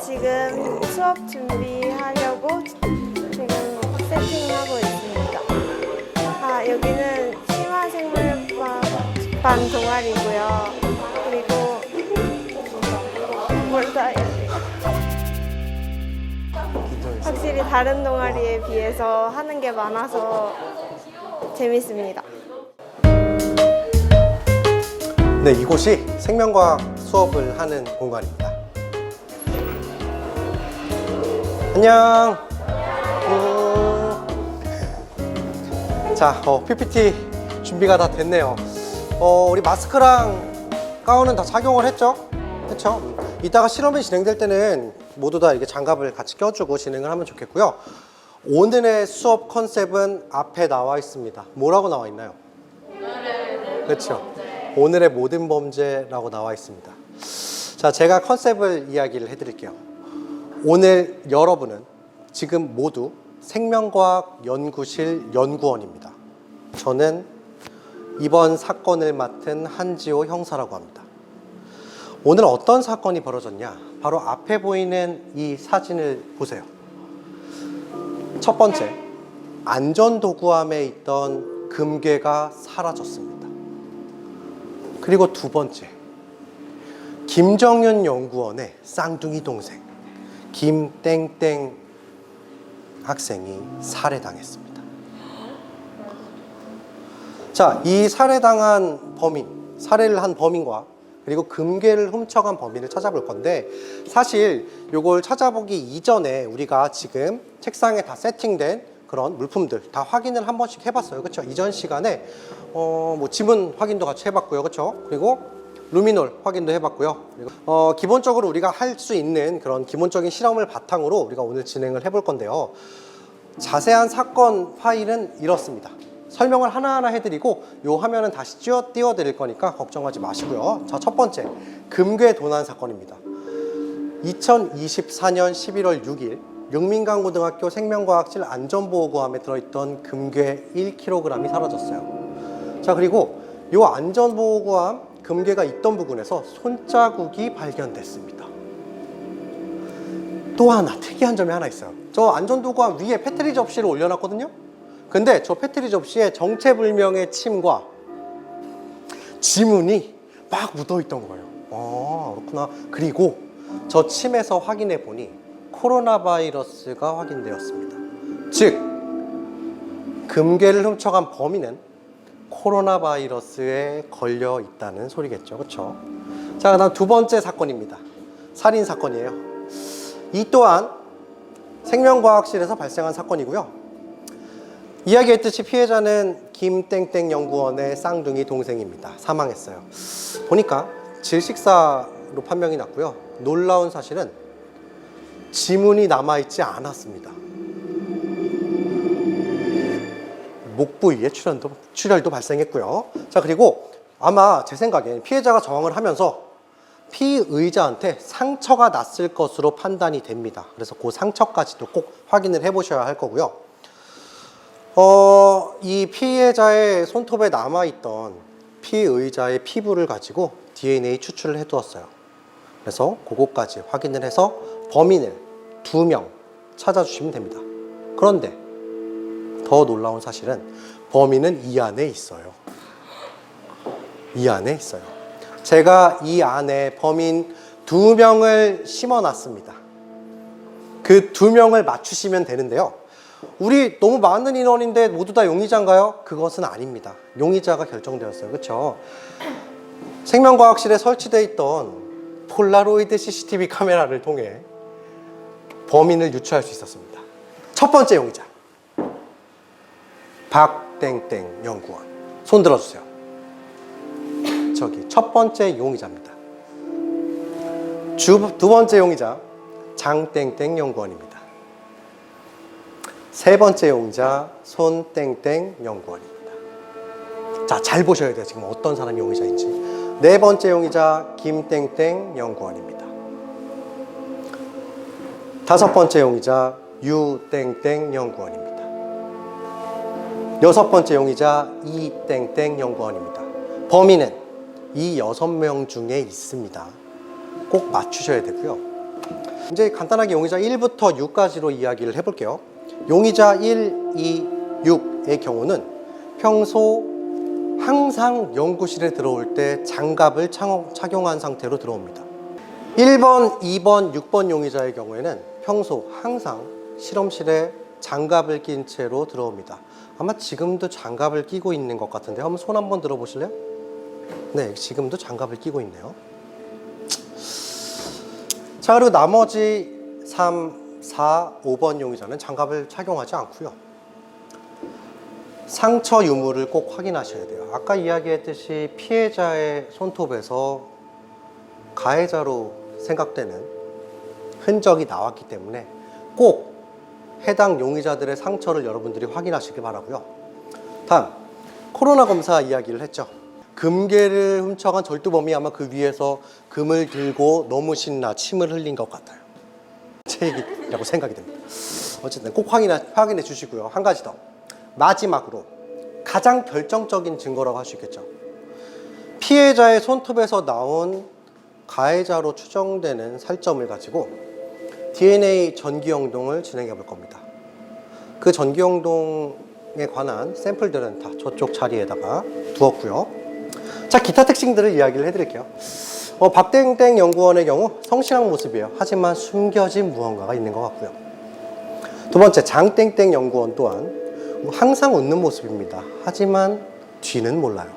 지금 수업 준비하려고 지금 세팅하고 있습니다. 여기는 심화생물반 동아리고요. 그리고 뭘 더 해야 돼요? 확실히 다른 동아리에 비해서 하는 게 많아서 재밌습니다. 네, 이곳이 생명과학 수업을 하는 공간입니다. 안녕. 자, PPT 준비가 다 됐네요. 우리 마스크랑 가운은 다 착용을 했죠? 그렇죠? 이따가 실험이 진행될 때는 모두 다 이렇게 장갑을 같이 껴주고 진행을 하면 좋겠고요. 오늘의 수업 컨셉은 앞에 나와 있습니다. 뭐라고 나와 있나요? 그렇죠? 오늘의 모든 범죄라고 나와 있습니다. 자, 제가 컨셉을 이야기를 해드릴게요. 오늘 여러분은 지금 모두 생명과학 연구실 연구원입니다. 저는 이번 사건을 맡은 한지호 형사라고 합니다. 오늘 어떤 사건이 벌어졌냐? 바로 앞에 보이는 이 사진을 보세요. 첫 번째, 안전도구함에 있던 금괴가 사라졌습니다. 그리고 두 번째, 김정윤 연구원의 쌍둥이 동생 김땡땡 학생이 살해당했습니다. 자, 이 살해당한 범인, 살해를 한 범인과 그리고 금괴를 훔쳐간 범인을 찾아볼 건데, 사실 이걸 찾아보기 이전에 우리가 지금 책상에 다 세팅된 그런 물품들 다 확인을 한 번씩 해봤어요. 그렇죠? 이전 시간에 뭐 지문 확인도 같이 해봤고요. 그렇죠? 그리고 루미놀 확인도 해봤고요. 그리고 기본적으로 우리가 할 수 있는 그런 기본적인 실험을 바탕으로 우리가 오늘 진행을 해볼 건데요. 자세한 사건 파일은 이렇습니다. 설명을 하나하나 해드리고 요 화면은 다시 띄워드릴 거니까 걱정하지 마시고요. 자, 첫 번째, 금괴 도난 사건입니다. 2024년 11월 6일 영민강고등학교 생명과학실 안전보호구함에 들어있던 금괴 1kg이 사라졌어요. 자, 그리고 요 안전보호구함 금괴가 있던 부근에서 손자국이 발견됐습니다. 또 하나 특이한 점이 하나 있어요. 저 안전도구함 위에 패트리 접시를 올려놨거든요. 근데 저 패트리 접시에 정체불명의 침과 지문이 막 묻어있던 거예요. 그렇구나. 그리고 저 침에서 확인해 보니 코로나 바이러스가 확인되었습니다. 즉, 금괴를 훔쳐간 범인은 코로나 바이러스에 걸려 있다는 소리겠죠. 그렇죠? 자, 그다음 두 번째 사건입니다. 살인 사건이에요. 이 또한 생명과학실에서 발생한 사건이고요. 이야기했듯이 피해자는 김땡땡 연구원의 쌍둥이 동생입니다. 사망했어요. 보니까 질식사로 판명이 났고요. 놀라운 사실은 지문이 남아있지 않았습니다. 목 부위에 출혈도 발생했고요. 자, 그리고 아마 제 생각엔 피해자가 저항을 하면서 피의자한테 상처가 났을 것으로 판단이 됩니다. 그래서 그 상처까지도 꼭 확인을 해 보셔야 할 거고요. 이 피해자의 손톱에 남아있던 피의자의 피부를 가지고 DNA 추출을 해두었어요. 그래서 그것까지 확인을 해서 범인을 2명 찾아주시면 됩니다. 그런데 더 놀라운 사실은 범인은 이 안에 있어요. 이 안에 있어요. 제가 이 안에 범인 2명을 심어놨습니다. 그 2명을 맞추시면 되는데요. 우리 너무 많은 인원인데 모두 다 용의자인가요? 그것은 아닙니다. 용의자가 결정되었어요. 그렇죠? 생명과학실에 설치되어 있던 폴라로이드 CCTV 카메라를 통해 범인을 유추할 수 있었습니다. 첫 번째 용의자, 박땡땡 연구원. 손 들어주세요. 저기 첫 번째 용의자입니다. 두 번째 용의자, 장땡땡 연구원입니다. 세 번째 용의자, 손땡땡 연구원입니다. 자, 잘 보셔야 돼요. 지금 어떤 사람이 용의자인지. 네 번째 용의자, 김땡땡 연구원입니다. 다섯 번째 용의자, 유땡땡 연구원입니다. 여섯 번째 용의자, 이땡땡 연구원입니다. 범인은 이 6명 중에 있습니다. 꼭 맞추셔야 되고요. 이제 간단하게 용의자 1부터 6까지로 이야기를 해볼게요. 용의자 1, 2, 6의 경우는 평소 항상 연구실에 들어올 때 장갑을 착용한 상태로 들어옵니다. 1번, 2번, 6번 용의자의 경우에는 평소 항상 실험실에 장갑을 낀 채로 들어옵니다. 아마 지금도 장갑을 끼고 있는 것 같은데 한번 손 한번 들어보실래요? 네, 지금도 장갑을 끼고 있네요. 자, 그리고 나머지 3, 4, 5번 용의자는 장갑을 착용하지 않고요. 상처 유무를 꼭 확인하셔야 돼요. 아까 이야기했듯이 피해자의 손톱에서 가해자로 생각되는 흔적이 나왔기 때문에 꼭 해당 용의자들의 상처를 여러분들이 확인하시기 바라고요. 다음, 코로나 검사 이야기를 했죠. 금괴를 훔쳐간 절도범이 아마 그 위에서 금을 들고 너무 신나 침을 흘린 것 같아요. 제 얘기라고 생각이 됩니다. 어쨌든 꼭 확인해 주시고요. 한 가지 더. 마지막으로 가장 결정적인 증거라고 할 수 있겠죠. 피해자의 손톱에서 나온 가해자로 추정되는 살점을 가지고 DNA 전기영동을 진행해 볼 겁니다. 그 전기영동에 관한 샘플들은 다 저쪽 자리에다가 두었고요. 자, 기타 특징들을 이야기를 해드릴게요. 박땡땡 연구원의 경우 성실한 모습이에요. 하지만 숨겨진 무언가가 있는 것 같고요. 두 번째, 장땡땡 연구원 또한 항상 웃는 모습입니다. 하지만 뒤는 몰라요.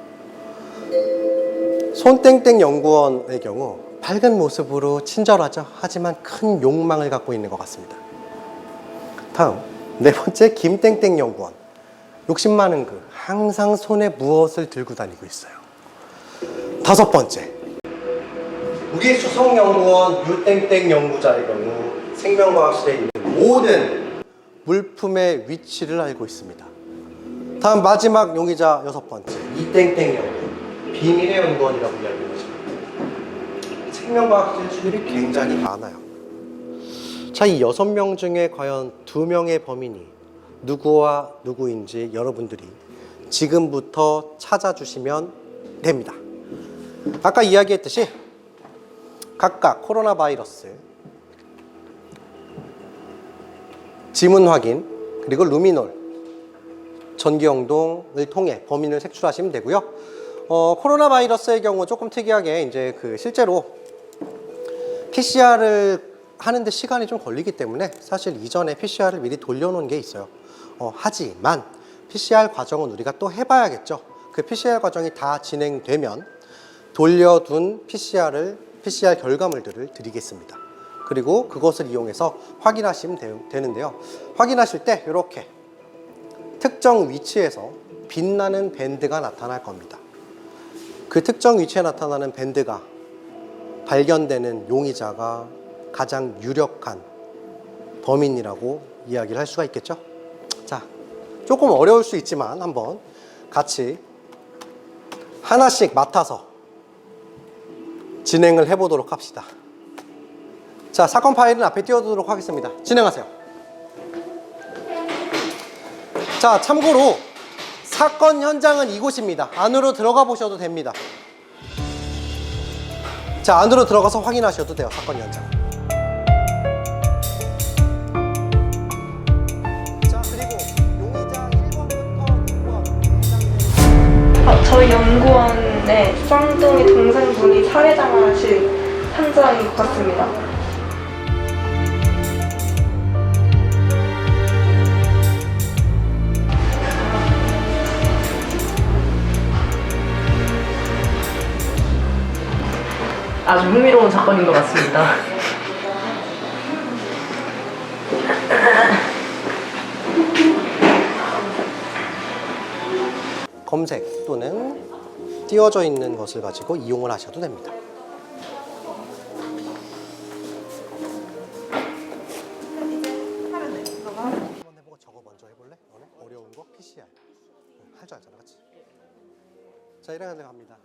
손땡땡 연구원의 경우 밝은 모습으로 친절하죠. 하지만 큰 욕망을 갖고 있는 것 같습니다. 다음, 네 번째, 김땡땡 연구원. 욕심 많은 그 항상 손에 무엇을 들고 다니고 있어요. 다섯 번째, 우리 수성연구원 유땡땡 연구자의 경우 생명과학실에 있는 모든 물품의 위치를 알고 있습니다. 다음 마지막 용의자 여섯 번째, 이땡땡 연구원, 비밀의 연구원이라고 이야기하죠. 생명과학실 수들이 굉장히 많아요. 자, 이 6명 중에 과연 2명의 범인이 누구와 누구인지 여러분들이 지금부터 찾아주시면 됩니다. 아까 이야기했듯이 각각 코로나 바이러스 지문 확인 그리고 루미놀 전기영동을 통해 범인을 색출하시면 되고요. 코로나 바이러스의 경우 조금 특이하게 이제 실제로 PCR을 하는데 시간이 좀 걸리기 때문에 사실 이전에 PCR을 미리 돌려놓은 게 있어요. 하지만 PCR 과정은 우리가 또 해봐야겠죠. 그 PCR 과정이 다 진행되면 돌려둔 PCR 결과물들을 드리겠습니다. 그리고 그것을 이용해서 확인하시면 되는데요. 확인하실 때 이렇게 특정 위치에서 빛나는 밴드가 나타날 겁니다. 그 특정 위치에 나타나는 밴드가 발견되는 용의자가 가장 유력한 범인이라고 이야기를 할 수가 있겠죠. 자, 조금 어려울 수 있지만 한번 같이 하나씩 맡아서 진행을 해보도록 합시다. 자, 사건 파일은 앞에 띄워두도록 하겠습니다. 진행하세요. 자, 참고로 사건 현장은 이곳입니다. 안으로 들어가 보셔도 됩니다. 자, 안으로 들어가서 확인하셔도 돼요. 사건 현장. 자, 그리고 용의자 1번부터 6번 저희 연구원의 쌍둥이 동생분이 살해당하신 현장인 것 같습니다. 아주 흥미로운 사건인 것 같습니다. 검색 또는 띄워져 있는 것을 가지고 이용을 하셔도 됩니다. 한번 해보고 저거 먼저 해볼래? 너네? 어려운 거? PCR 할 줄 알잖아, 그치? 자, 이래가지고 갑니다.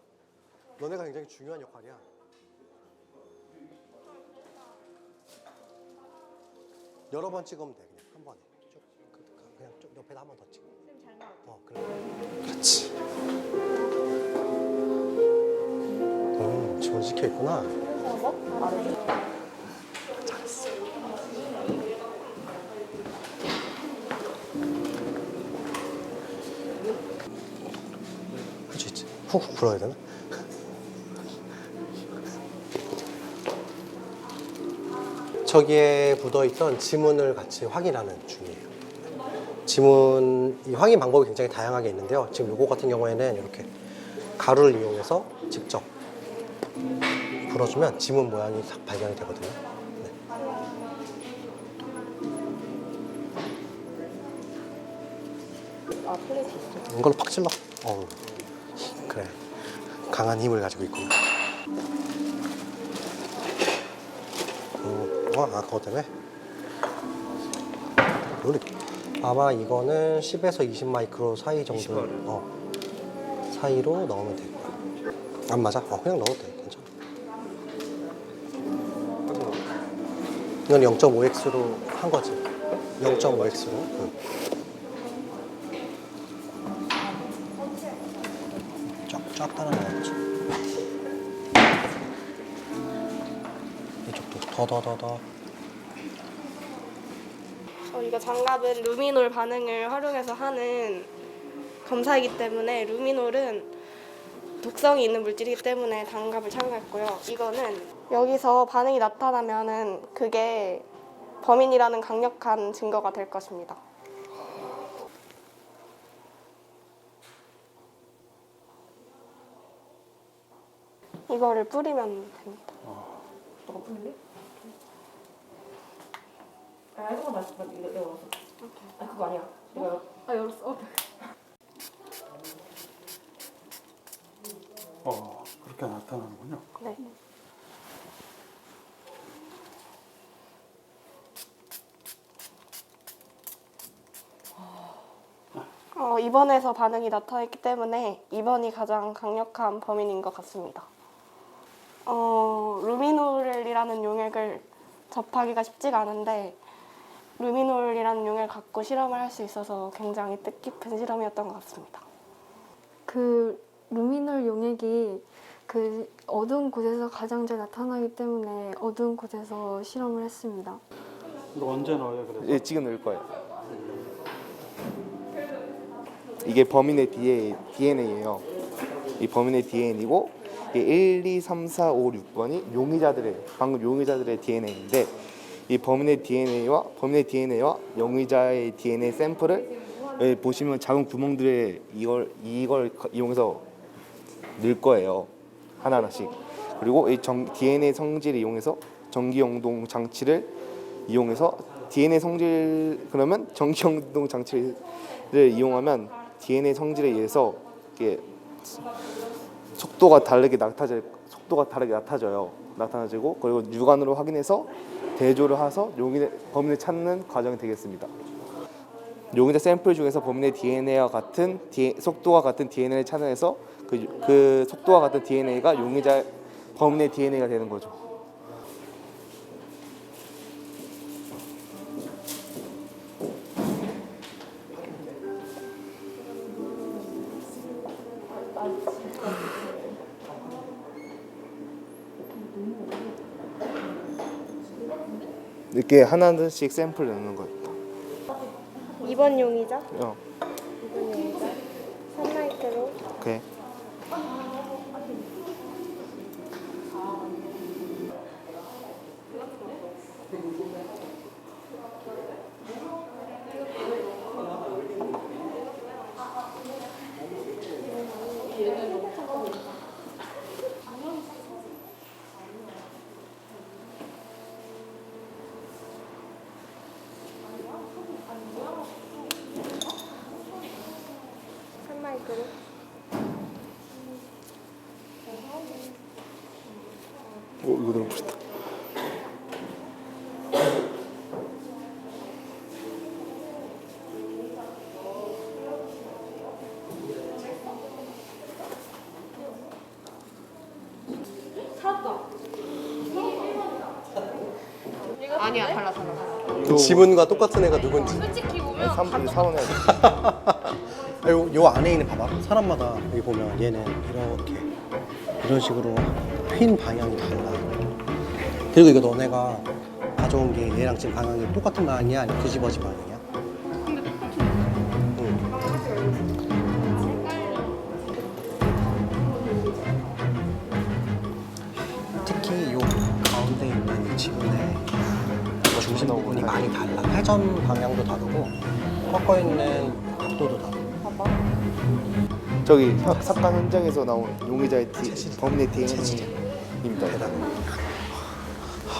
너네가 굉장히 중요한 역할이야. 여러 번 찍으면 돼. 그냥 한 번에 쭉 그냥 쭉 옆에다 한 번 더 찍어. 그래. 그렇지. 지문 찍혀 있구나. 잘했어. 훅훅 불어야 되나? 저기에 묻어있던 지문을 같이 확인하는 중이에요. 지문 이 확인 방법이 굉장히 다양하게 있는데요. 지금 요거 같은 경우에는 이렇게 가루를 이용해서 직접 불어주면 지문 모양이 딱 발견이 되거든요. 네. 아, 플래시 있어. 이걸로 팍 찔러. 그래. 강한 힘을 가지고 있구나. 그거 때문에? 아마 이거는 10에서 20 마이크로 사이 정도 사이로 넣으면 될 거야. 안 맞아? 그냥 넣어도 돼. 괜찮아. 이건 0.5x로 한 거지. 0.5x로. 쫙 따라 넣어야지. 이쪽도 더. 이거 장갑은 루미놀 반응을 활용해서 하는 검사이기 때문에 루미놀은 독성이 있는 물질이기 때문에 장갑을 착용했고요. 이거는 여기서 반응이 나타나면은 그게 범인이라는 강력한 증거가 될 것입니다. 이거를 뿌리면 됩니다. 너가 풀릴래? 알고만 말씀 이거 열었어. 아 그거 아니야. 이거 열었어. 그렇게 나타나는군요. 네. 입원에서 반응이 나타났기 때문에 입원이 가장 강력한 범인인 것 같습니다. 루미놀이라는 용액을 접하기가 쉽지가 않은데 루미놀이라는 용액을 갖고 실험을 할 수 있어서 굉장히 뜻깊은 실험이었던 것 같습니다. 그 루미놀 용액이 그 어두운 곳에서 가장 잘 나타나기 때문에 어두운 곳에서 실험을 했습니다. 이거 언제 넣어요? 그래서 예, 지금 넣을 거예요. 이게 범인의 DNA예요. 이 범인의 DNA이고 1, 2, 3, 4, 5, 6번이 방금 용의자들의 DNA인데 이 범인의 DNA와 용의자의 DNA 샘플을 여기 보시면 작은 구멍들에 이걸 이용해서 넣을 거예요. 하나하나씩. 그리고 이 DNA 성질을 이용해서 전기영동 장치를 이용해서 그러면 전기영동 장치를 이용하면 DNA 성질에 의해서 이게 속도가 다르게 나타져요. 나타나지고 그리고 육안으로 확인해서 대조를 해서 범인을 찾는 과정이 되겠습니다. 용의자 샘플 중에서 범인의 DNA와 같은 속도가 같은 DNA를 찾아내서 그 속도가 같은 DNA가 범인의 DNA가 되는 거죠. 이렇게 하나씩 샘플 넣는 거예요. 2번 용의자? 어. 2번 용의자. 3마이크로. 오케이. 이거 너무 부럽다. 아니야 달라. 그 지문과 똑같은 애가 누군지. 사원에 요 안에 있는 봐봐. 사람마다 여기 보면 얘는 이렇게 이런 식으로 휜 방향이 달라. 그리고 이거 너네가 가져온 게 얘랑 지금 방향이 똑같은 방향이야? 아니면 뒤집어진 방향이야? 근데 똑같은. 지문의 중심 부분이 많이 달라. 회전 방향도 다르고 꺾어 있는 각도도 다르고. 저기 사건 현장에서 나온 용의자의 범인의 체질이. DNA입니다. 대단해.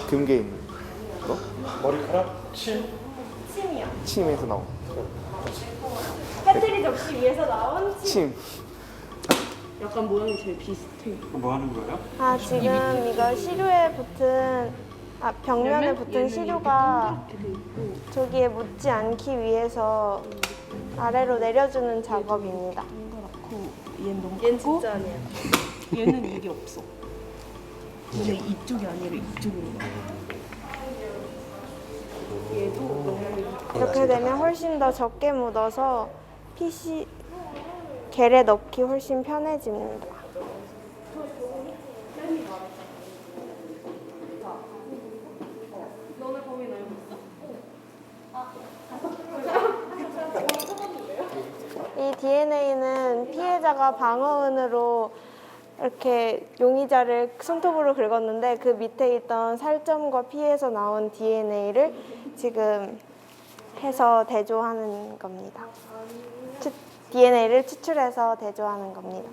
금괴인 거? 머리카락, 침. 침에서 나온 패트리 접시 위에서 나온 침. 약간 모양이 제일 비슷해. 뭐 하는 거예요? 아 지금 이거 시료에 붙은 벽면에 붙은 시료가 저기에 묻지 않기 위해서 아래로 내려주는 작업입니다. 동그랗고 얘는 너무 얘는 크고 진짜 아니에요. 얘는 이게 없어. 얘는 이쪽이 아니라 이쪽으로 가. 얘도 너무 이렇게 되면 훨씬 더 적게 묻어서 겔에 넣기 훨씬 편해집니다. 이 DNA는 피해자가 방어은으로 이렇게 용의자를 손톱으로 긁었는데 그 밑에 있던 살점과 피에서 나온 DNA를 지금 해서 대조하는 겁니다. DNA를 추출해서 대조하는 겁니다.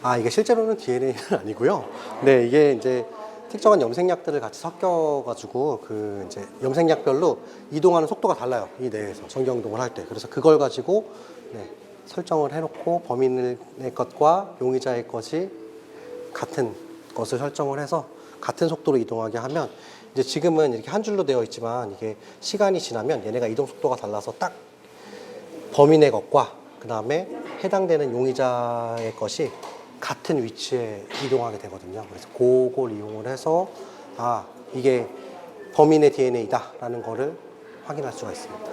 아, 이게 실제로는 DNA는 아니고요. 네, 이게 이제 특정한 염색약들을 같이 섞여가지고 그 이제 염색약별로 이동하는 속도가 달라요. 이 내에서 전경동을 할 때. 그래서 그걸 가지고 네, 설정을 해놓고 범인의 것과 용의자의 것이 같은 것을 설정을 해서 같은 속도로 이동하게 하면 이제 지금은 이렇게 한 줄로 되어 있지만 이게 시간이 지나면 얘네가 이동 속도가 달라서 딱 범인의 것과 그 다음에 해당되는 용의자의 것이 같은 위치에 이동하게 되거든요. 그래서 그걸 이용을 해서 아 이게 범인의 DNA다 라는 거를 확인할 수가 있습니다.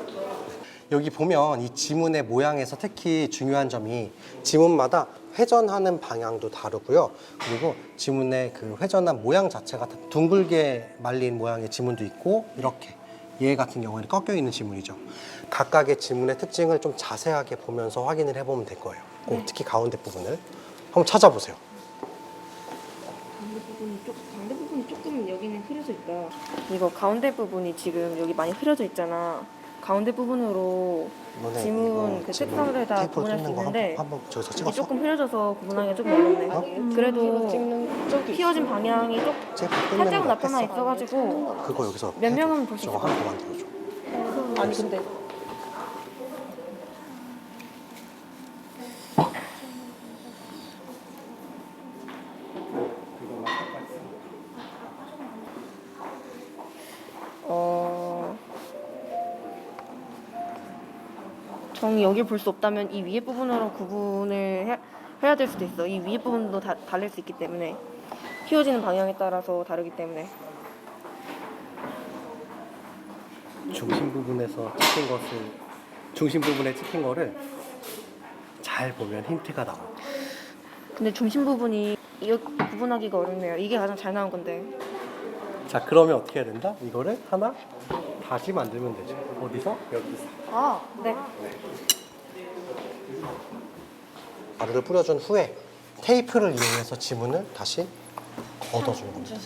여기 보면 이 지문의 모양에서 특히 중요한 점이 지문마다 회전하는 방향도 다르고요. 그리고 지문의 그 회전한 모양 자체가 둥글게 말린 모양의 지문도 있고 이렇게 얘 같은 경우에는 꺾여 있는 지문이죠. 각각의 지문의 특징을 좀 자세하게 보면서 확인을 해보면 될 거예요. 특히 가운데 부분을 한번 찾아보세요. 가운데 부분이 조금 여기는 흐려져 있다. 이거 가운데 부분이 지금 여기 많이 흐려져 있잖아. 가운데 부분으로 이번에 지문 이거 그 지문 색상을 다 테이프로 구분할 수 뜯는 거 있는데 한번 저기서 이게 찍었어? 조금 흐려져서 구분하기가 좀 어렵네. 그래도 찍는 쪽이 휘어진 방향이 좀 테이프 뜯는 살짝 거 나타나 했어? 있어가지고 그거 여기서 몇 해줘. 명은 볼 수 저거 있어. 하나 더 만들어줘. 아니 근데 정이 여길 볼 수 없다면 이 위에 부분으로 구분을 해야 될 수도 있어. 이 위에 부분도 다를 수 있기 때문에 휘어지는 방향에 따라서 다르기 때문에. 중심 부분에서 찍힌 것을 중심 부분에 찍힌 거를 잘 보면 힌트가 나와. 근데 중심 부분이 이거 구분하기가 어렵네요. 이게 가장 잘 나온 건데. 자, 그러면 어떻게 해야 된다? 이거를 하나 다시 만들면 되죠. 어디서? 여기서. 아, 네. 가루를 뿌려준 후에 테이프를 이용해서 지문을 다시 걷어주는 겁니다.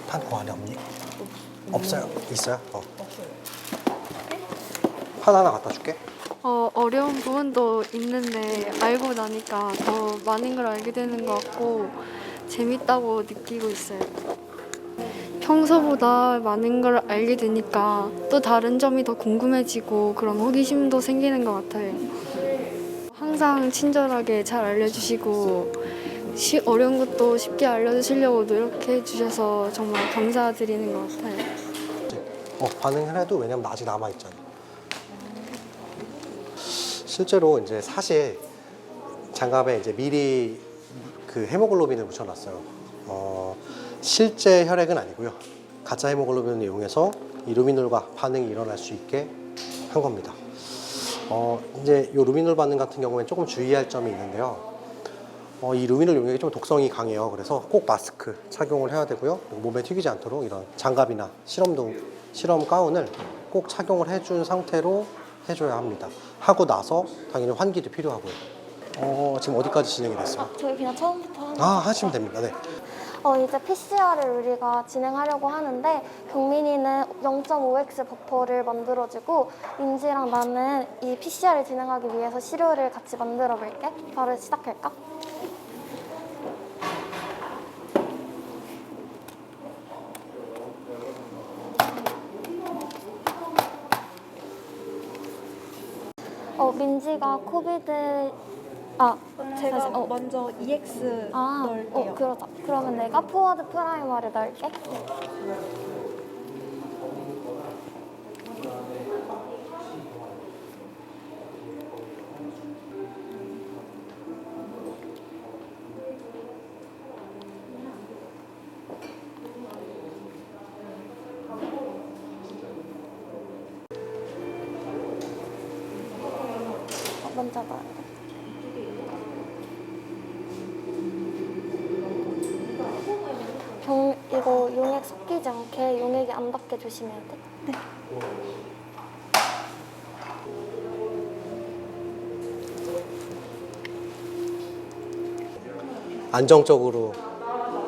판 그 안에 없니? 없어요. 있어요? 없어요. 판 하나 갖다 줄게. 어려운 부분도 있는데 알고 나니까 더 많은 걸 알게 되는 것 같고 재밌다고 느끼고 있어요. 평소보다 많은 걸 알게 되니까 또 다른 점이 더 궁금해지고 그런 호기심도 생기는 것 같아요. 항상 친절하게 잘 알려주시고 어려운 것도 쉽게 알려주시려고 노력해 주셔서 정말 감사드리는 것 같아요. 반응을 해도 왜냐면 아직 남아있잖아. 실제로 이제 사실 장갑에 이제 미리 그 헤모글로빈을 묻혀놨어요. 실제 혈액은 아니고요. 가짜 헤모글로빈을 이용해서 이 루미놀과 반응이 일어날 수 있게 한 겁니다. 이제 이 루미놀 반응 같은 경우에는 조금 주의할 점이 있는데요. 이 루미놀 용액이 좀 독성이 강해요. 그래서 꼭 마스크 착용을 해야 되고요. 몸에 튀기지 않도록 이런 장갑이나 실험 가운을 꼭 착용을 해준 상태로 해줘야 합니다. 하고 나서 당연히 환기도 필요하고요. 지금 어디까지 진행이 됐어요? 저희 그냥 처음부터 하시면 됩니다. 네. 이제 PCR을 우리가 진행하려고 하는데 경민이는 0.5x 버퍼를 만들어주고 민지랑 나는 이 PCR을 진행하기 위해서 시료를 같이 만들어 볼게. 바로 시작할까? 민지가 코비드 제가 먼저 EX 넣을게요. 그러자. 그러면 내가 포워드 프라이머를 넣을게. 먼저 넣어야 돼. 이거 용액 섞이지 않게 용액이 안 닿게 조심해야 돼. 네. 안정적으로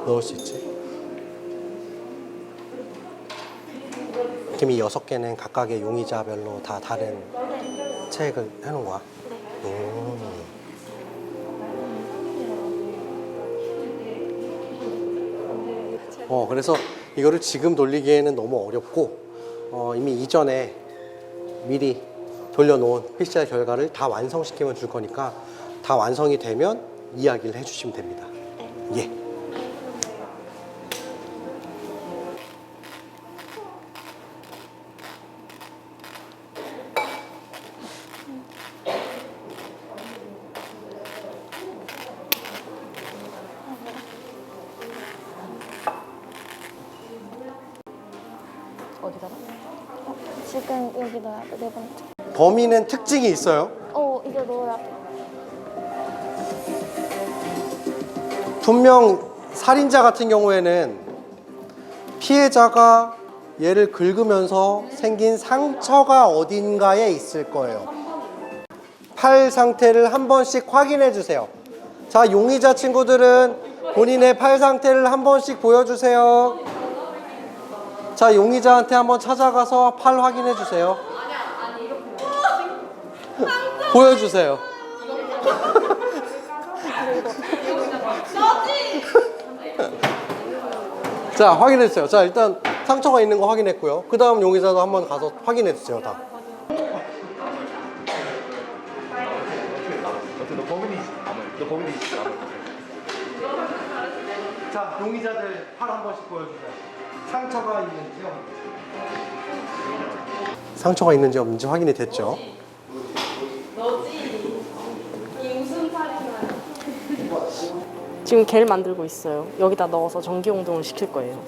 넣을 수 있지. 지금 이 6개는 각각의 용의자별로 다 다른 체액을 해놓은 거야? 그래서 이거를 지금 돌리기에는 너무 어렵고 이미 이전에 미리 돌려놓은 PCR 결과를 다 완성시키면 줄 거니까 다 완성이 되면 이야기를 해주시면 됩니다. 예. 어디다가? 지금 여기 넣어야 돼, 네 번째. 범인은 특징이 있어요. 이제 넣어야 돼. 분명 살인자 같은 경우에는 피해자가 얘를 긁으면서 생긴 상처가 어딘가에 있을 거예요. 팔 상태를 한 번씩 확인해 주세요. 자, 용의자 친구들은 본인의 팔 상태를 한 번씩 보여주세요. 자, 용의자한테 한번 찾아가서 팔 확인해 주세요. 보여주세요. 자, 확인해 주세요. 자, 일단 상처가 있는 거 확인했고요. 그 다음 용의자도 한번 가서 확인해 주세요. 다. 자, 용의자들 팔 한 번씩 보여주세요. 상처가 있는지요? 상처가 있는지 없는지 확인이 됐죠? 지금 겔 만들고 있어요. 여기다 넣어서 전기 홍동을 시킬 거예요.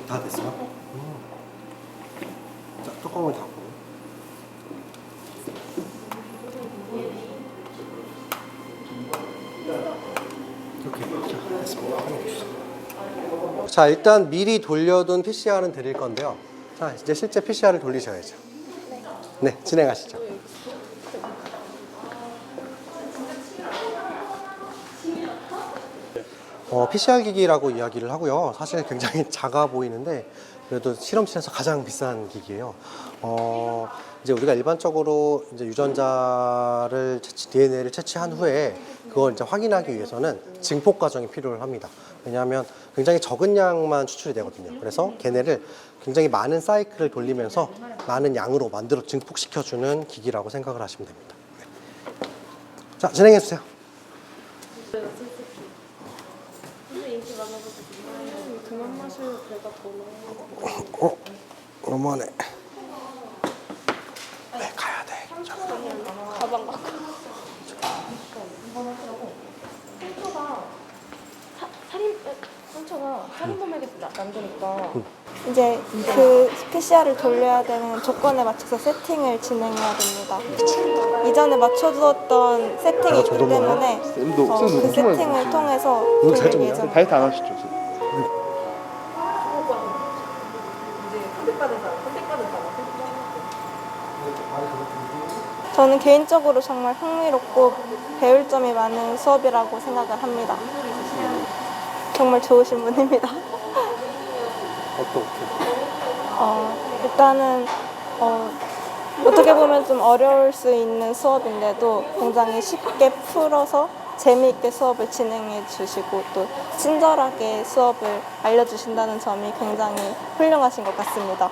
다 됐어요? 자, 뚜껑을 닫고. 이렇게. 자, 됐습니다. 확인해 주세요. 자, 일단 미리 돌려둔 PCR은 드릴 건데요. 자, 이제 실제 PCR을 돌리셔야죠. 네, 진행하시죠. PCR 기기라고 이야기를 하고요. 사실 굉장히 작아 보이는데 그래도 실험실에서 가장 비싼 기기예요. 이제 우리가 일반적으로 이제 유전자를 DNA를 채취한 후에 그걸 이제 확인하기 위해서는 증폭 과정이 필요합니다. 왜냐하면 굉장히 적은 양만 추출이 되거든요. 그래서 걔네를 굉장히 많은 사이클을 돌리면서 많은 양으로 만들어 증폭시켜주는 기기라고 생각을 하시면 됩니다. 네. 자, 진행해 주세요. 그만 마셔요. 배가 고나. 어머네. 네, 가야 돼. 가방 갖고. 상처가 살인범에게 남자니까 이제 그 PCR을 돌려야 되는 조건에 맞춰서 세팅을 진행해야 됩니다. 이전에 맞춰두었던 세팅이 있기 때문에 그 세팅을 통해서 돌릴 예정입니다. 다이어트 안 하시죠? 저는 개인적으로 정말 흥미롭고 배울 점이 많은 수업이라고 생각을 합니다. 정말 좋으신 분입니다. 일단은 어떻게 보면 좀 어려울 수 있는 수업인데도 굉장히 쉽게 풀어서 재미있게 수업을 진행해 주시고 또 친절하게 수업을 알려주신다는 점이 굉장히 훌륭하신 것 같습니다.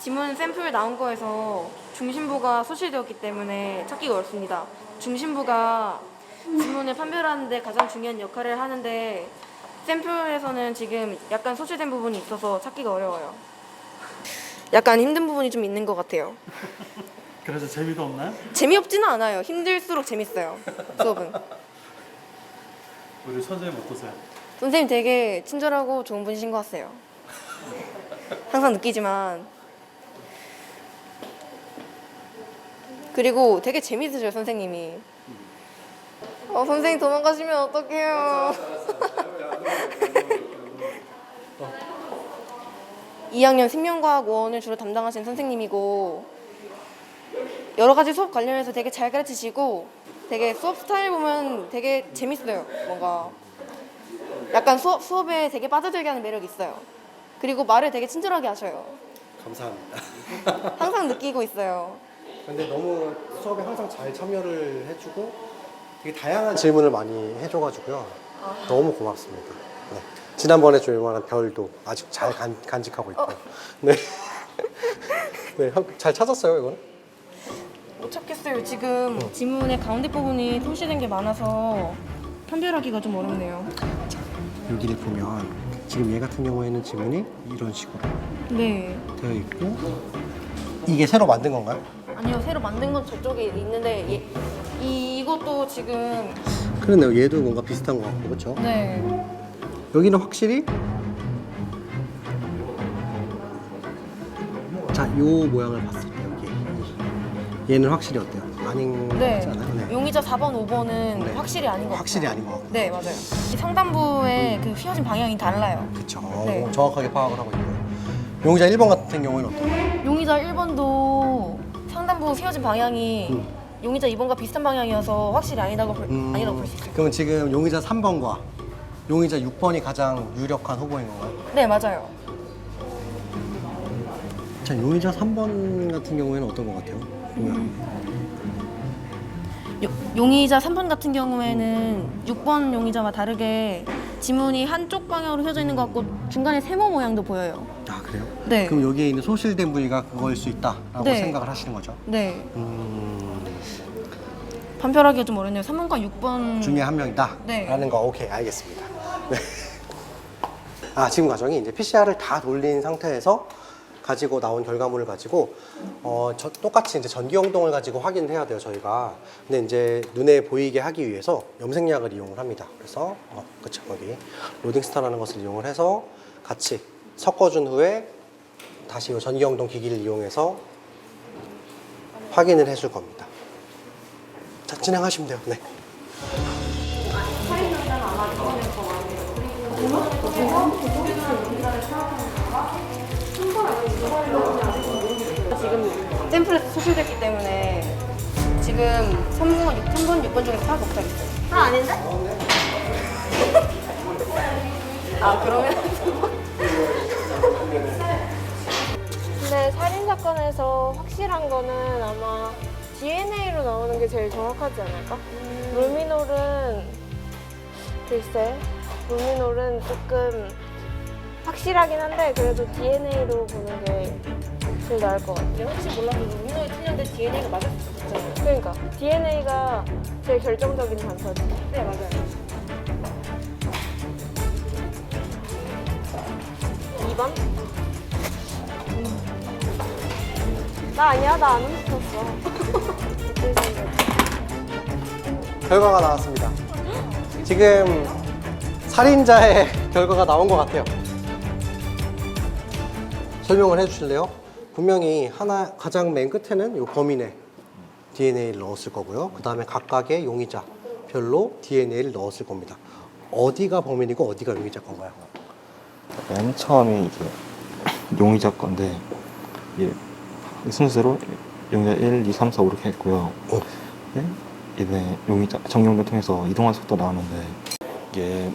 지문 샘플 나온 거에서 중심부가 소실되었기 때문에 찾기가 어렵습니다. 중심부가 지문을 판별하는 데 가장 중요한 역할을 하는데 샘플에서는 지금 약간 소실된 부분이 있어서 찾기가 어려워요. 약간 힘든 부분이 좀 있는 것 같아요. 그래서 재미도 없나요? 재미없지는 않아요. 힘들수록 재밌어요. 수업은. 우리 선생님 어떠세요? 선생님 되게 친절하고 좋은 분이신 것 같아요. 항상 느끼지만. 그리고 되게 재밌으셔요, 선생님이. 선생님 도망가시면 어떡해요. 2학년 생명과학 5원을 주로 담당하신 선생님이고 여러 가지 수업 관련해서 되게 잘 가르치시고 되게 수업 스타일 보면 되게 재밌어요. 뭔가 약간 수업에 되게 빠져들게 하는 매력이 있어요. 그리고 말을 되게 친절하게 하셔요. 감사합니다. 항상 느끼고 있어요. 근데 너무 수업에 항상 잘 참여를 해주고 되게 다양한 질문을 많이 해줘가지고요. 너무 고맙습니다. 네. 지난번에 줄 만한 별도 아직 잘 간직하고 있고. 네. 네, 잘 찾았어요, 이거는? 못 찾겠어요. 지금 지문의 가운데 부분이 소실된 게 많아서 판별하기가 좀 어렵네요. 여기를 보면 지금 얘 같은 경우에는 지문이 이런 식으로 네. 되어 있고 이게 새로 만든 건가요? 아니요, 새로 만든 건 저쪽에 있는데 이것도 지금 그러네요. 얘도 뭔가 비슷한 것 같고, 그렇죠? 네. 여기는 확실히 자, 요 모양을 봤을 때 여기 얘는 확실히 어때요? 아닌 것 네. 같지 않아요? 네. 용의자 4번, 5번은 네. 확실히 아닌 것 같아요. 확실히 아닌 것 같고. 네, 맞아요. 이 상단부의 그 휘어진 방향이 달라요. 그쵸. 네. 정확하게 파악을 하고 있고요. 용의자 1번 같은 경우에는 어때요? 용의자 1번도 상단부 휘어진 방향이 용의자 2번과 비슷한 방향이어서 확실히 아니라고 볼 수 있어요. 그러면 지금 용의자 3번과 용의자 6번이 가장 유력한 후보인 건가요? 네, 맞아요. 자, 용의자 3번 같은 경우에는 어떤 것 같아요? 용의자 3번 같은 경우에는 6번 용의자와 다르게 지문이 한쪽 방향으로 휘어져 있는 것 같고 중간에 세모 모양도 보여요. 아, 그래요? 네. 그럼 여기에 있는 소실된 부위가 그거일 수 있다라고 네. 생각을 하시는 거죠? 네. 판별하기가 좀 어렵네요. 3번과 6번 중에 한 명이다? 네. 라는 거, 오케이, 알겠습니다. 네. 지금 과정이 이제 PCR을 다 돌린 상태에서 가지고 나온 결과물을 가지고 똑같이 이제 전기영동을 가지고 확인을 해야 돼요, 저희가. 근데 이제 눈에 보이게 하기 위해서 염색약을 이용을 합니다. 그래서 그쵸, 여기 로딩스타라는 것을 이용을 해서 같이 섞어준 후에 다시 이 전기영동 기기를 이용해서 확인을 해줄 겁니다. 자, 진행하시면 돼요. 네. 지금 샘플에서 소실됐기 때문에 지금 3번, 6번 중에서 하나도 못하겠어요. 아, 아닌데? 그러면 근데 살인 사건에서 확실한 거는 아마 DNA로 나오는 게 제일 정확하지 않을까? 루미놀은 글쎄, 루미놀은 조금 확실하긴 한데 그래도 DNA로 보는 게 제일 나을 것 같아요. 혹시 몰라서 루미놀이 틀렸는데 DNA가 맞을 수도 있잖아요. 그러니까 DNA가 제일 결정적인 단서지. 네, 맞아요. 2번? 나 아니야, 나 안 훔쳤어. 결과가 나왔습니다. 지금 살인자의 결과가 나온 것 같아요. 설명을 해주실래요? 분명히 가장 맨 끝에는 이 범인의 DNA를 넣었을 거고요. 그 다음에 각각의 용의자 별로 DNA를 넣었을 겁니다. 어디가 범인이고 어디가 용의자 건가요? 맨 처음에 이게 용의자 건데 이게 순서대로 용의자 1, 2, 3, 4 이렇게 했고요. 네? 이번에 용의자 정경도 통해서 이동한 속도 나오는데 이게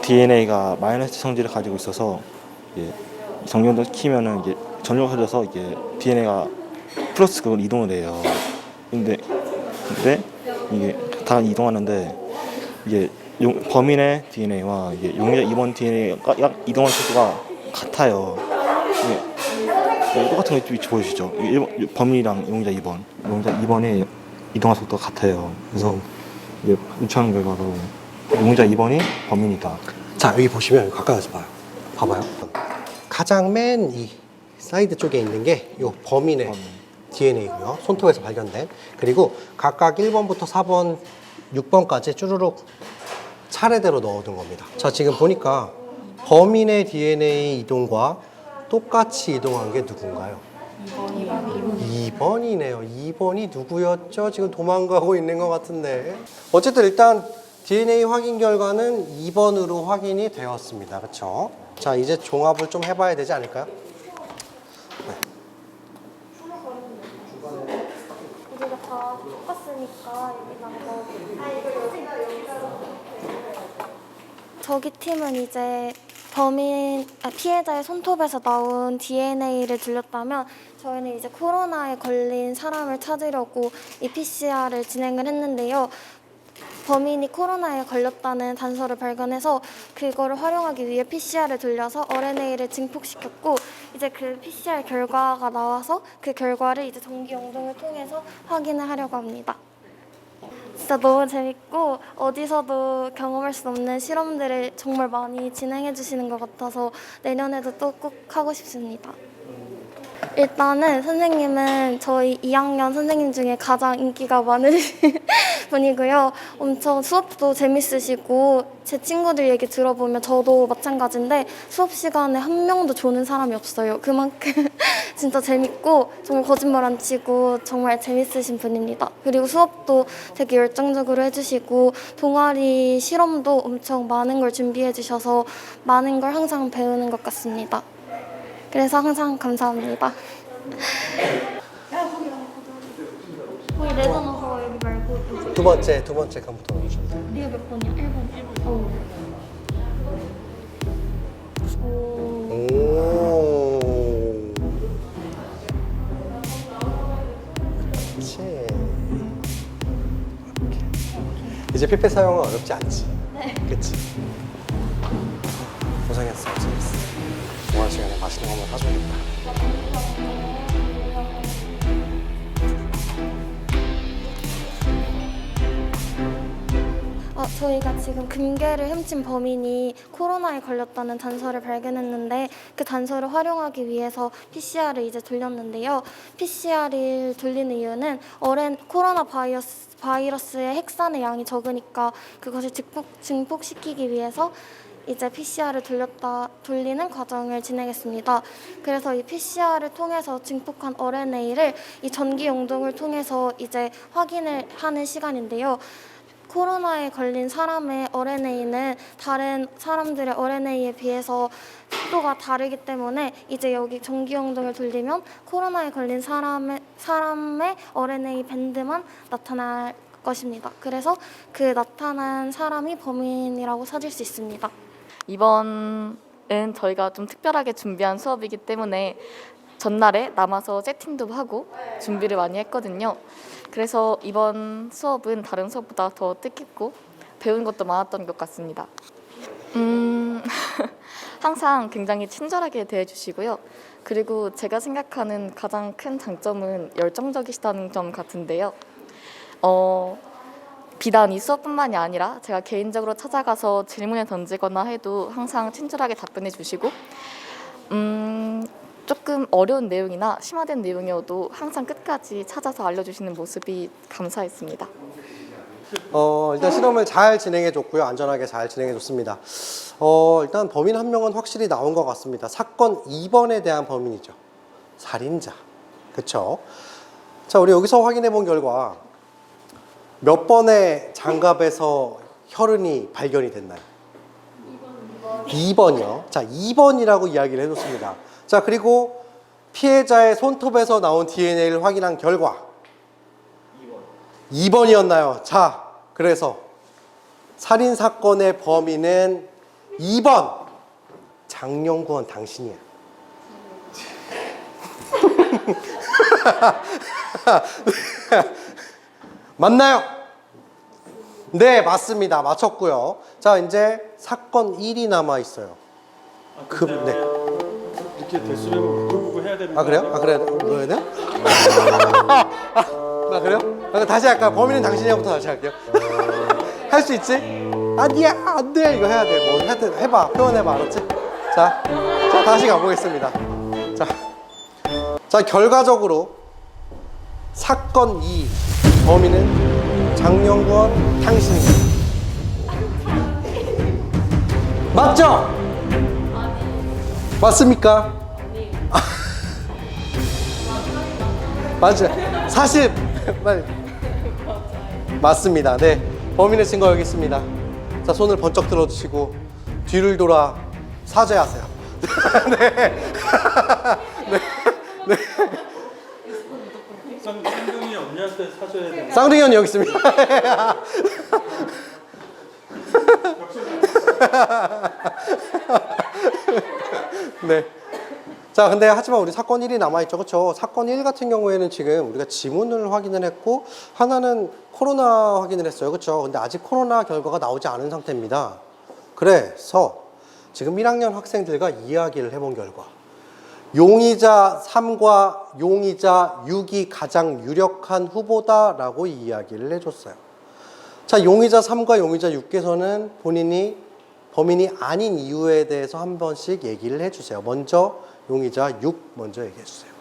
DNA가 마이너스 성질을 가지고 있어서 이게 정경도 키면은 이게 전류가 흘러서 이게 DNA가 플러스 그걸 이동을 해요. 근데 이게 다 이동하는데 이게 범인의 DNA와 이게 용의자 2번 DNA가 약 이동한 속도가 같아요. 이게 똑같은 거 위치 보이시죠? 범인이랑 용의자 2번의 이동한 속도가 같아요. 그래서 이게 유추하는 결과로 용의자 2번이 범인이다. 자, 여기 보시면 가까이 와서 봐봐요. 가장 맨 이 사이드 쪽에 있는 게 이 범인의 DNA고요. 손톱에서 발견된. 그리고 각각 1번부터 4번, 6번까지 쭈루룩 차례대로 넣어둔 겁니다. 자, 지금 보니까 범인의 DNA 이동과 똑같이 이동한 게 누군가요? 2번이네요. 2번이 누구였죠? 지금 도망가고 있는 것 같은데. 어쨌든 일단 DNA 확인 결과는 2번으로 확인이 되었습니다. 그렇죠? 자, 이제 종합을 좀 해봐야 되지 않을까요? 우리가 다 똑같으니까 여기다가 저기 팀은 이제 피해자의 손톱에서 나온 DNA를 들렸다면 저희는 이제 코로나에 걸린 사람을 찾으려고 이 PCR을 진행을 했는데요. 범인이 코로나에 걸렸다는 단서를 발견해서 그거를 활용하기 위해 PCR을 돌려서 RNA를 증폭시켰고 이제 그 PCR 결과가 나와서 그 결과를 이제 전기 영동을 통해서 확인을 하려고 합니다. 진짜 너무 재밌고 어디서도 경험할 수 없는 실험들을 정말 많이 진행해 주시는 것 같아서 내년에도 또 꼭 하고 싶습니다. 일단은 선생님은 저희 2학년 선생님 중에 가장 인기가 많으신 분이고요. 엄청 수업도 재밌으시고 제 친구들 얘기 들어보면 저도 마찬가지인데 수업 시간에 한 명도 조는 사람이 없어요. 그만큼 진짜 재밌고 정말 거짓말 안 치고 정말 재밌으신 분입니다. 그리고 수업도 되게 열정적으로 해주시고 동아리 실험도 엄청 많은 걸 준비해 주셔서 많은 걸 항상 배우는 것 같습니다. 그래서 항상 감사합니다. 거기 레더 넣어서 여기 말고 두 번째 컴퓨터 넣으시면 돼요. 네가 몇 번이야? 1번. 오. 그렇지. 이렇게. 이제 피펫 사용은 어렵지 않지? 네. 그치? 고생했어. 동안 시간에 맛있는 거 한번 사줘야겠다. 저희가 지금 금괴를 훔친 범인이 코로나에 걸렸다는 단서를 발견했는데 그 단서를 활용하기 위해서 PCR을 이제 돌렸는데요. PCR을 돌리는 이유는 코로나 바이러스의 핵산의 양이 적으니까 그것을 증폭시키기 위해서 이제 PCR을 돌리는 과정을 진행했습니다. 그래서 이 PCR을 통해서 증폭한 RNA를 이 전기 영동을 통해서 이제 확인을 하는 시간인데요. 코로나에 걸린 사람의 RNA는 다른 사람들의 RNA에 비해서 속도가 다르기 때문에 이제 여기 전기 영동을 돌리면 코로나에 걸린 사람의 RNA 밴드만 나타날 것입니다. 그래서 그 나타난 사람이 범인이라고 찾을 수 있습니다. 이번은 저희가 좀 특별하게 준비한 수업이기 때문에 전날에 남아서 세팅도 하고 준비를 많이 했거든요. 그래서 이번 수업은 다른 수업보다 더 뜻깊고 배운 것도 많았던 것 같습니다. 항상 굉장히 친절하게 대해주시고요. 그리고 제가 생각하는 가장 큰 장점은 열정적이시다는 점 같은데요. 비단 이 수업뿐만이 아니라 제가 개인적으로 찾아가서 질문을 던지거나 해도 항상 친절하게 답변해 주시고 조금 어려운 내용이나 심화된 내용이어도 항상 끝까지 찾아서 알려주시는 모습이 감사했습니다. 일단 실험을 잘 진행해줬고요. 안전하게 잘 진행해줬습니다. 일단 범인 한 명은 확실히 나온 것 같습니다. 사건 2번에 대한 범인이죠. 살인자. 그쵸? 자, 우리 여기서 확인해본 결과 몇 번의 장갑에서 혈흔이 발견이 됐나요? 2번이요. 자, 2번이라고 이야기를 해놓습니다. 자, 그리고 피해자의 손톱에서 나온 DNA를 확인한 결과 2번이었나요? 자, 그래서 살인사건의 범인은 2번 장영구원 당신이야. 맞나요? 네, 맞습니다. 맞췄고요. 자, 이제 사건 1이 남아 있어요. 네. 이렇게 대수되면 부부부 해야 되는 아, 그래요? 아, 그래야 돼? 넣어야 돼? 아, 그래요? 아, 다시 할까요? 범인은 당신이야부터 다시 할게요. 할 수 있지? 아니야, 안 돼. 이거 해야 돼. 뭐 해야 돼. 해봐. 표현해봐. 알았지? 자, 다시 가보겠습니다. 자, 결과적으로 사건 2 범인은 장영구원 당신입니다. 맞죠? 맞습니까? 맞아요. 사실 맞습니다. 네, 범인의 증거 여기 있습니다. 자, 손을 번쩍 들어주시고 뒤를 돌아 사죄하세요. 네. 네. 네. 쌍둥이 언니한테 사줘야 되는. 쌍둥이 언니 여기 있습니다. 네. 자, 근데 하지만 우리 사건 1이 남아있죠. 그렇죠? 사건 1 같은 경우에는 지금 우리가 지문을 확인을 했고 하나는 코로나 확인을 했어요. 그렇죠? 근데 아직 코로나 결과가 나오지 않은 상태입니다. 그래서 지금 1학년 학생들과 이야기를 해본 결과 용의자 3과 용의자 6이 가장 유력한 후보다라고 이야기를 해줬어요. 자, 용의자 3과 용의자 6께서는 본인이 범인이 아닌 이유에 대해서 한 번씩 얘기를 해주세요. 먼저 용의자 6 먼저 얘기해 주세요.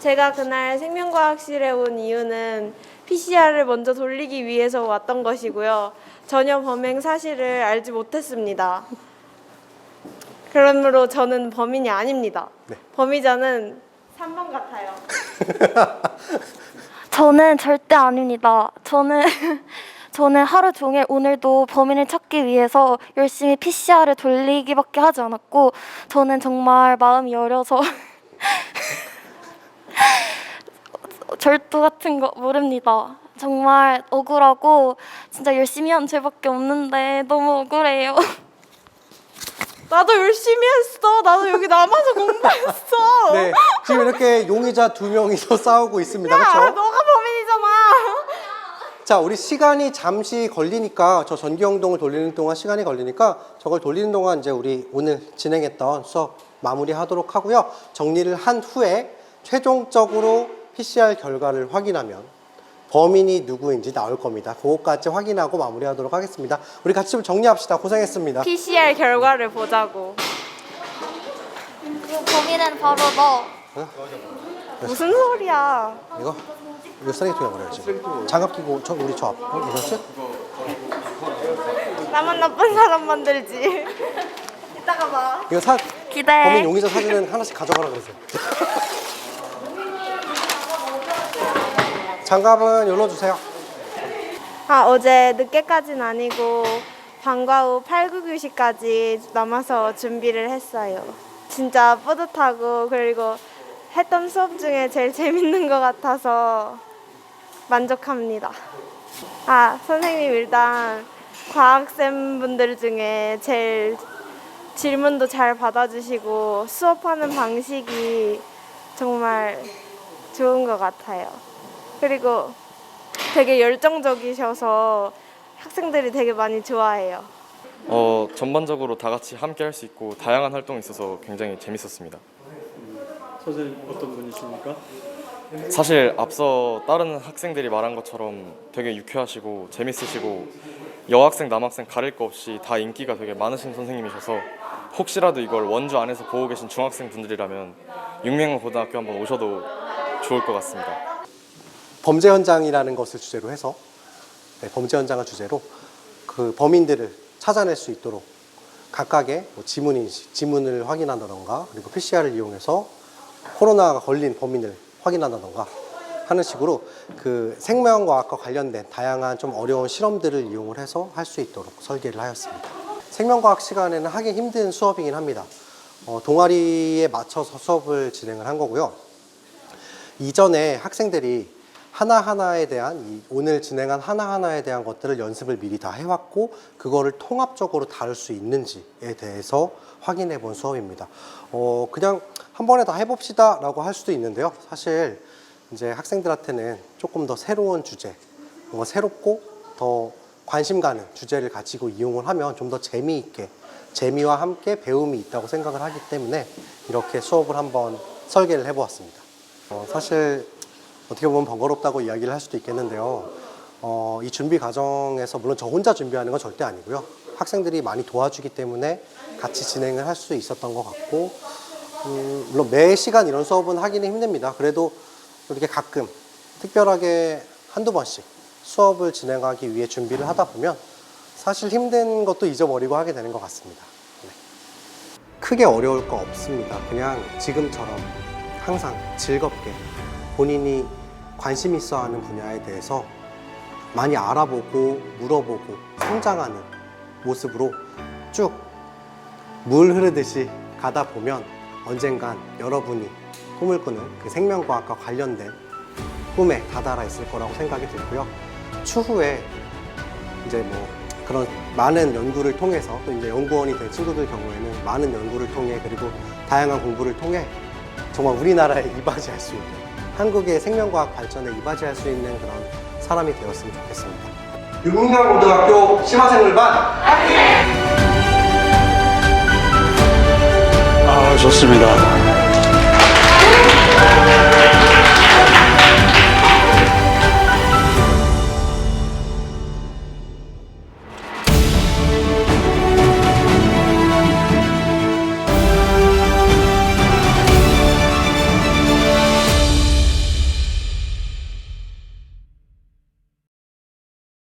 제가 그날 생명과학실에 온 이유는 PCR을 먼저 돌리기 위해서 왔던 것이고요. 전혀 범행 사실을 알지 못했습니다. 그러므로 저는 범인이 아닙니다. 네. 범의자는 3번 같아요. 저는 절대 아닙니다. 저는 하루 종일 오늘도 범인을 찾기 위해서 열심히 PCR을 돌리기밖에 하지 않았고 저는 정말 마음이 여려서 절도 같은 거 모릅니다. 정말 억울하고 진짜 열심히 한 죄밖에 없는데 너무 억울해요. 나도 열심히 했어. 나도 여기 남아서 공부했어. 네, 지금 이렇게 용의자 2명이서 싸우고 있습니다. 야, 그렇죠? 너가 범인이잖아. 자, 우리 시간이 잠시 걸리니까 저 전기용동을 돌리는 동안 시간이 걸리니까 저걸 돌리는 동안 이제 우리 오늘 진행했던 수업 마무리하도록 하고요. 정리를 한 후에 최종적으로 PCR 결과를 확인하면 범인이 누구인지 나올 겁니다. 그것까지 확인하고 마무리하도록 하겠습니다. 우리 같이 좀 정리합시다. 고생했습니다. PCR 결과를 보자고. 그 범인은 바로 너. 무슨 소리야? 이거 쓰레기통에 버려야지. 장갑 끼고 우리 저 앞. 이거지? 나만 나쁜 사람 만들지. 이따가 봐. 이거 기대해. 범인 용의자 사진은 하나씩 가져가라 그러세요. 장갑은 열로 주세요. 어제 늦게까지는 아니고 방과 후 8, 9교시까지 남아서 준비를 했어요. 진짜 뿌듯하고 그리고 했던 수업 중에 제일 재밌는 것 같아서 만족합니다. 선생님 일단 과학생분들 중에 제일 질문도 잘 받아주시고 수업하는 방식이 정말 좋은 것 같아요. 그리고 되게 열정적이셔서 학생들이 되게 많이 좋아해요. 전반적으로 다 같이 함께 할 수 있고 다양한 활동이 있어서 굉장히 재밌었습니다. 선생님 어떤 분이십니까? 사실 앞서 다른 학생들이 말한 것처럼 되게 유쾌하시고 재밌으시고 여학생 남학생 가릴 거 없이 다 인기가 되게 많으신 선생님이셔서 혹시라도 이걸 원주 안에서 보고 계신 중학생 분들이라면 육명고등학교 한번 오셔도 좋을 것 같습니다. 범죄 현장이라는 것을 주제로 해서 범죄 현장을 주제로 그 범인들을 찾아낼 수 있도록 각각의 지문을 확인한다던가 그리고 PCR을 이용해서 코로나가 걸린 범인을 확인한다던가 하는 식으로 그 생명과학과 관련된 다양한 좀 어려운 실험들을 이용을 해서 할 수 있도록 설계를 하였습니다. 생명과학 시간에는 하기 힘든 수업이긴 합니다. 동아리에 맞춰서 수업을 진행을 한 거고요. 이전에 학생들이 하나하나에 대한 오늘 진행한 하나하나에 대한 것들을 연습을 미리 다 해왔고 그거를 통합적으로 다룰 수 있는지에 대해서 확인해 본 수업입니다. 그냥 한 번에 다 해봅시다 라고 할 수도 있는데요. 사실 이제 학생들한테는 조금 더 새로운 주제, 뭔가 새롭고 더 관심 가는 주제를 가지고 이용을 하면 좀 더 재미있게, 재미와 함께 배움이 있다고 생각을 하기 때문에 이렇게 수업을 한번 설계를 해보았습니다. 사실 어떻게 보면 번거롭다고 이야기를 할 수도 있겠는데요. 이 준비 과정에서 물론 저 혼자 준비하는 건 절대 아니고요. 학생들이 많이 도와주기 때문에 같이 진행을 할 수 있었던 것 같고, 물론 매 시간 이런 수업은 하기는 힘듭니다. 그래도 이렇게 가끔 특별하게 한두 번씩 수업을 진행하기 위해 준비를 하다 보면 사실 힘든 것도 잊어버리고 하게 되는 것 같습니다. 네. 크게 어려울 거 없습니다. 그냥 지금처럼 항상 즐겁게 본인이 관심 있어 하는 분야에 대해서 많이 알아보고 물어보고 성장하는 모습으로 쭉 물 흐르듯이 가다 보면 언젠간 여러분이 꿈을 꾸는 그 생명과학과 관련된 꿈에 다다라 있을 거라고 생각이 들고요. 추후에 이제 뭐 그런 많은 연구를 통해서 또 이제 연구원이 된 친구들 경우에는 많은 연구를 통해 그리고 다양한 공부를 통해 정말 우리나라에 이바지할 수 있는 한국의 생명과학 발전에 이바지할 수 있는 그런 사람이 되었으면 좋겠습니다. 유문경고등학교 심화생물반 좋습니다.